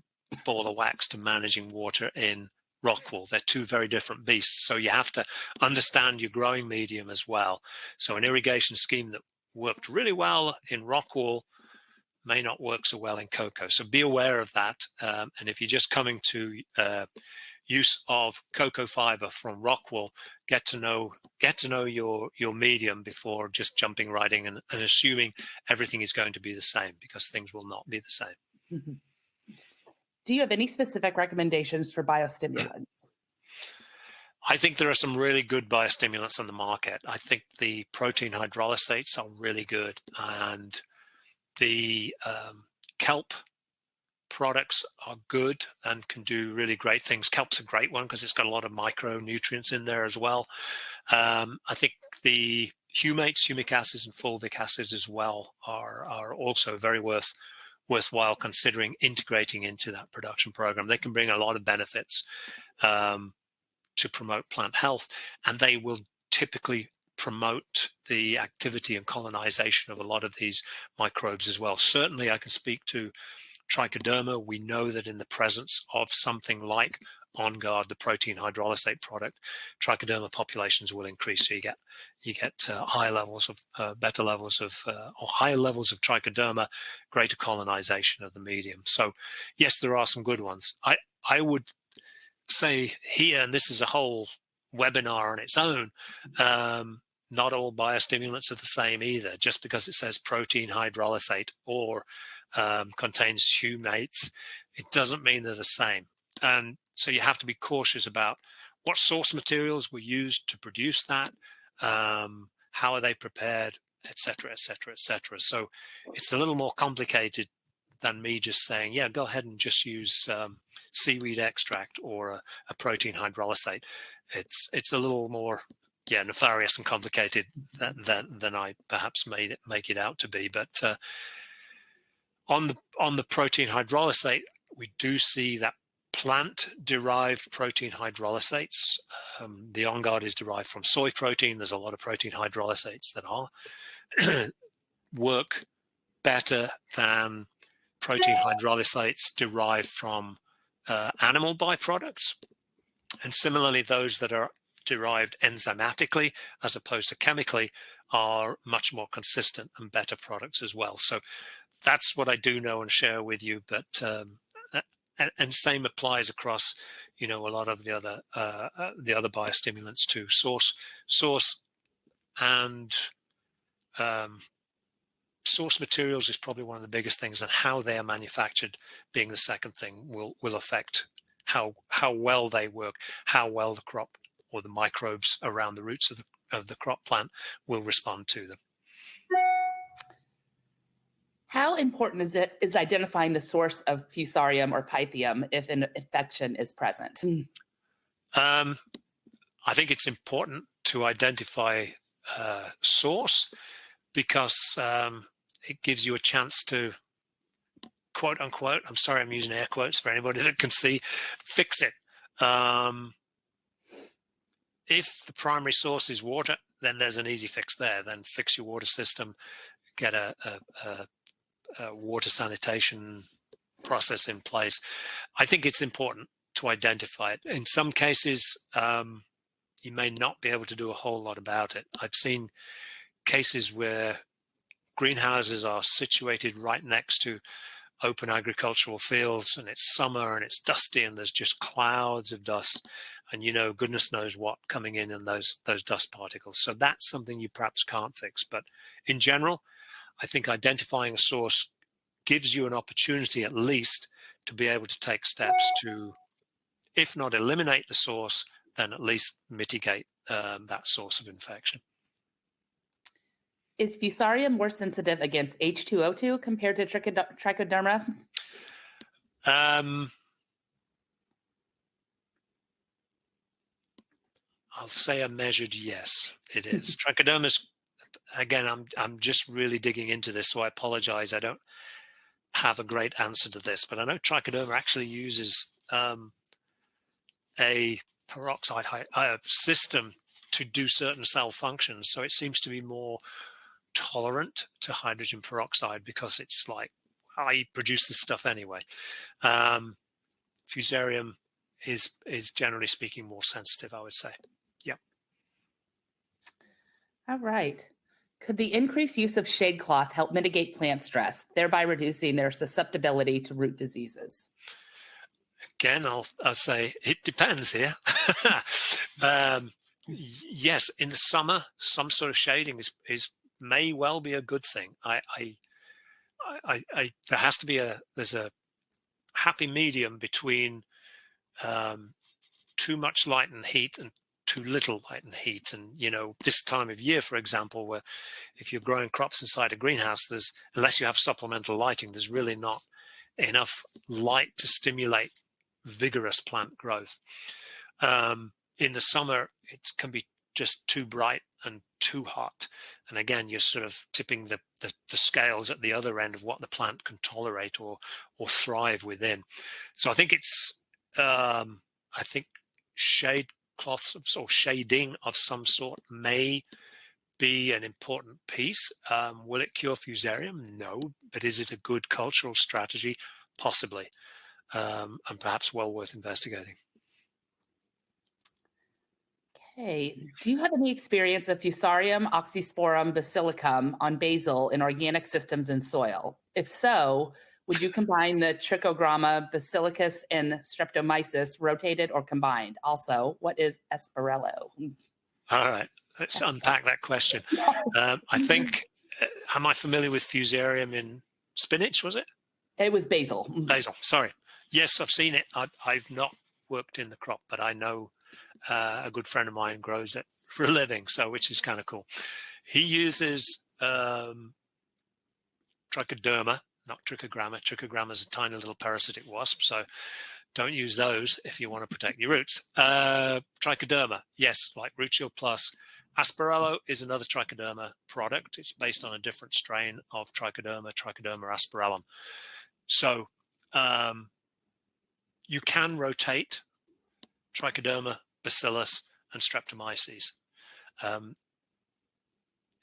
ball of wax to managing water in rockwool. They're two very different beasts. So you have to understand your growing medium as well. So an irrigation scheme that worked really well in rockwool may not work so well in cocoa. So be aware of that. And if you're just coming to use of cocoa fiber from rockwool, get to know your medium before just jumping right in and assuming everything is going to be the same, because things will not be the same. Mm-hmm. Do you have any specific recommendations for biostimulants? I think there are some really good biostimulants on the market. I think the protein hydrolysates are really good, and the kelp products are good and can do really great things. Kelp's a great one because it's got a lot of micronutrients in there as well. I think the humates, humic acids and fulvic acids as well are also very worthwhile considering integrating into that production program. They can bring a lot of benefits to promote plant health, and they will typically promote the activity and colonization of a lot of these microbes as well. Certainly I can speak to trichoderma. We know that in the presence of something like On Guard, the protein hydrolysate product, trichoderma populations will increase. So you get higher levels of better levels of or higher levels of trichoderma, greater colonization of the medium. So yes, there are some good ones. I would say here, and this is a whole webinar on its own, not all biostimulants are the same either. Just because it says protein hydrolysate or contains humates, it doesn't mean they're the same. And so you have to be cautious about what source materials were used to produce that, how are they prepared, etc., etc., etc. So it's a little more complicated than me just saying, yeah, go ahead and just use seaweed extract or a protein hydrolysate. It's a little more nefarious and complicated than I perhaps make it out to be. But on the protein hydrolysate, we do see that plant-derived protein hydrolysates. The On Guard is derived from soy protein. There's a lot of protein hydrolysates that are work better than protein hydrolysates derived from animal byproducts. And similarly, those that are derived enzymatically as opposed to chemically are much more consistent and better products as well. So that's what I do know and share with you. But and same applies across, a lot of the other biostimulants too. Source and source materials is probably one of the biggest things, and how they are manufactured being the second thing will affect how well they work, how well the crop or the microbes around the roots of the crop plant will respond to them. How important is identifying the source of Fusarium or Pythium if an infection is present? I think it's important to identify source, because it gives you a chance to, quote unquote, I'm sorry, I'm using air quotes for anybody that can see, fix it. If the primary source is water, then there's an easy fix there. Then fix your water system, get a water sanitation process in place. I think it's important to identify it. In some cases, you may not be able to do a whole lot about it. I've seen cases where greenhouses are situated right next to open agricultural fields and it's summer and it's dusty and there's just clouds of dust, and goodness knows what coming in those dust particles. So that's something you perhaps can't fix. But in general, I think identifying a source gives you an opportunity at least to be able to take steps to, if not eliminate the source, then at least mitigate that source of infection. Is Fusarium more sensitive against H2O2 compared to trichoderma? I'll say a measured yes, it is. Trichoderma's, again, I'm just really digging into this, so I apologize. I don't have a great answer to this, but I know trichoderma actually uses a peroxide system to do certain cell functions. So it seems to be more tolerant to hydrogen peroxide because it's like, I produce this stuff anyway. Fusarium is generally speaking more sensitive, I would say. Yeah. All right. Could the increased use of shade cloth help mitigate plant stress, thereby reducing their susceptibility to root diseases? Again, I'll say it depends here. Yes, in the summer, some sort of shading may well be a good thing. There has to be there's a happy medium between too much light and heat and too little light and heat. And this time of year, for example, where if you're growing crops inside a greenhouse, unless you have supplemental lighting, there's really not enough light to stimulate vigorous plant growth. In the summer, it can be just too bright and too hot, and again, you're sort of tipping the scales at the other end of what the plant can tolerate or thrive within. So I think I think shade cloths or shading of some sort may be an important piece. Will it cure Fusarium? No, but is it a good cultural strategy? Possibly, and perhaps well worth investigating. Okay. Do you have any experience of Fusarium oxysporum basilicum on basil in organic systems in soil? If so, would you combine the Trichogramma basilicus and Streptomyces rotated or combined? Also, what is Asperello? All right, let's unpack that question. I think, am I familiar with Fusarium in spinach, was it? It was basil. Basil, sorry. Yes, I've seen it. I've not worked in the crop, but I know a good friend of mine grows it for a living, so which is kind of cool. He uses trichoderma, not trichogramma. Trichogramma is a tiny little parasitic wasp, so don't use those if you want to protect your roots. Trichoderma, yes, like Root Shield Plus. Asperello is another trichoderma product. It's based on a different strain of Trichoderma asperellum. So you can rotate Trichoderma, Bacillus, and Streptomyces.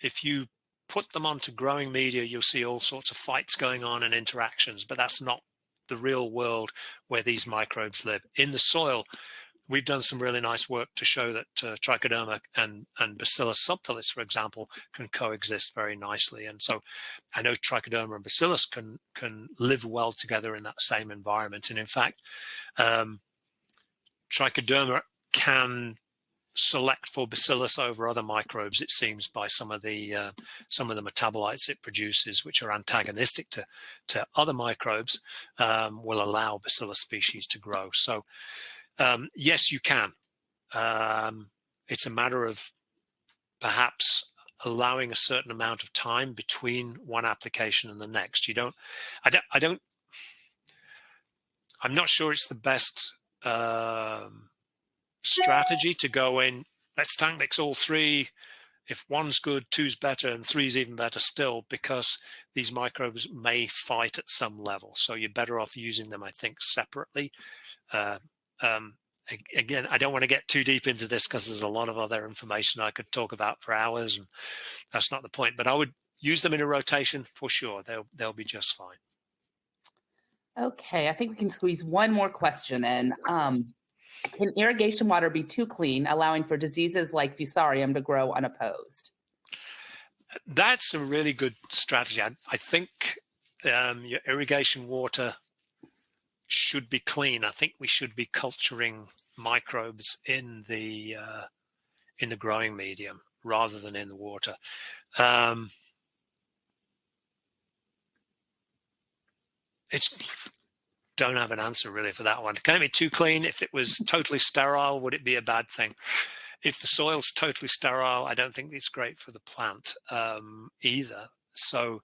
If you put them onto growing media, you'll see all sorts of fights going on and interactions, but that's not the real world where these microbes live. In the soil, we've done some really nice work to show that Trichoderma and Bacillus subtilis, for example, can coexist very nicely. And so I know Trichoderma and Bacillus can live well together in that same environment. And in fact, Trichoderma can select for Bacillus over other microbes, it seems, by some of the metabolites it produces, which are antagonistic to other microbes, will allow Bacillus species to grow. So yes, you can. It's a matter of perhaps allowing a certain amount of time between one application and the next. I'm not sure it's the best strategy to go in, let's tank mix all three. If one's good, two's better, and three's even better still, because these microbes may fight at some level. So you're better off using them, I think, separately. Again, I don't want to get too deep into this because there's a lot of other information I could talk about for hours, and that's not the point. But I would use them in a rotation for sure. They'll be just fine. Okay, I think we can squeeze one more question in. Can irrigation water be too clean, allowing for diseases like Fusarium to grow unopposed? That's a really good strategy. I think your irrigation water should be clean. I think we should be culturing microbes in the growing medium rather than in the water. Don't have an answer really for that one. Can it be too clean? If it was totally sterile, would it be a bad thing? If the soil's totally sterile, I don't think it's great for the plant either. So,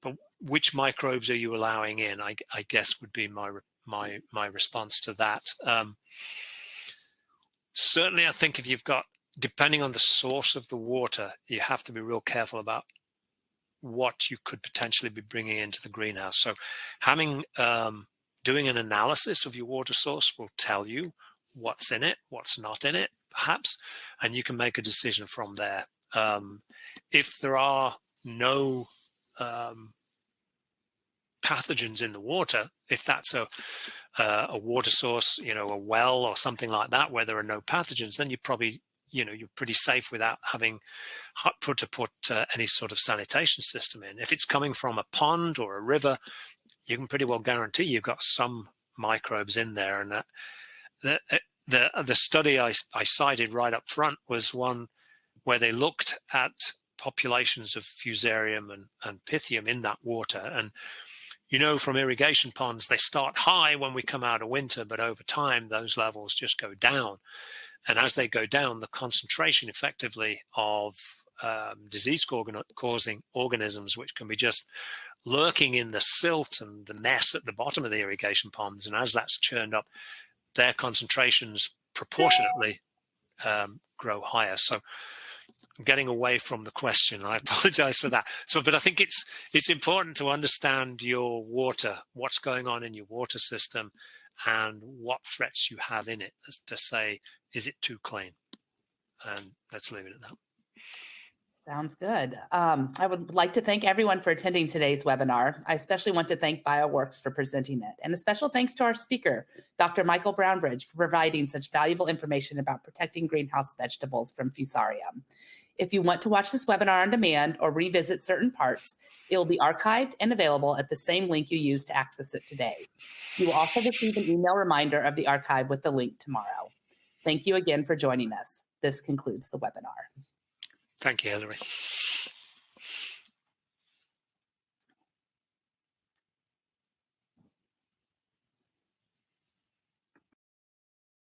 but which microbes are you allowing in? I guess would be my response to that. Certainly, I think if you've got, depending on the source of the water, you have to be real careful about what you could potentially be bringing into the greenhouse. So having doing an analysis of your water source will tell you what's in it, what's not in it, perhaps, and you can make a decision from there. If there are no pathogens in the water, if that's a water source, a well or something like that, where there are no pathogens, then you probably, you're pretty safe without having to put any sort of sanitation system in. If it's coming from a pond or a river, you can pretty well guarantee you've got some microbes in there. And that the study I cited right up front was one where they looked at populations of Fusarium and Pythium in that water. And from irrigation ponds, they start high when we come out of winter, but over time those levels just go down. And as they go down, the concentration effectively of disease-causing organisms, which can be just lurking in the silt and the mess at the bottom of the irrigation ponds, and as that's churned up, their concentrations proportionately grow higher. So I'm getting away from the question. I apologize for that. But I think it's important to understand your water, what's going on in your water system, and what threats you have in it, to say, is it too clean? And let's leave it at that. Sounds good. I would like to thank everyone for attending today's webinar. I especially want to thank BioWorks for presenting it. And a special thanks to our speaker, Dr. Michael Brownbridge, for providing such valuable information about protecting greenhouse vegetables from Fusarium. If you want to watch this webinar on demand or revisit certain parts, it will be archived and available at the same link you used to access it today. You will also receive an email reminder of the archive with the link tomorrow. Thank you again for joining us. This concludes the webinar. Thank you, Hillary.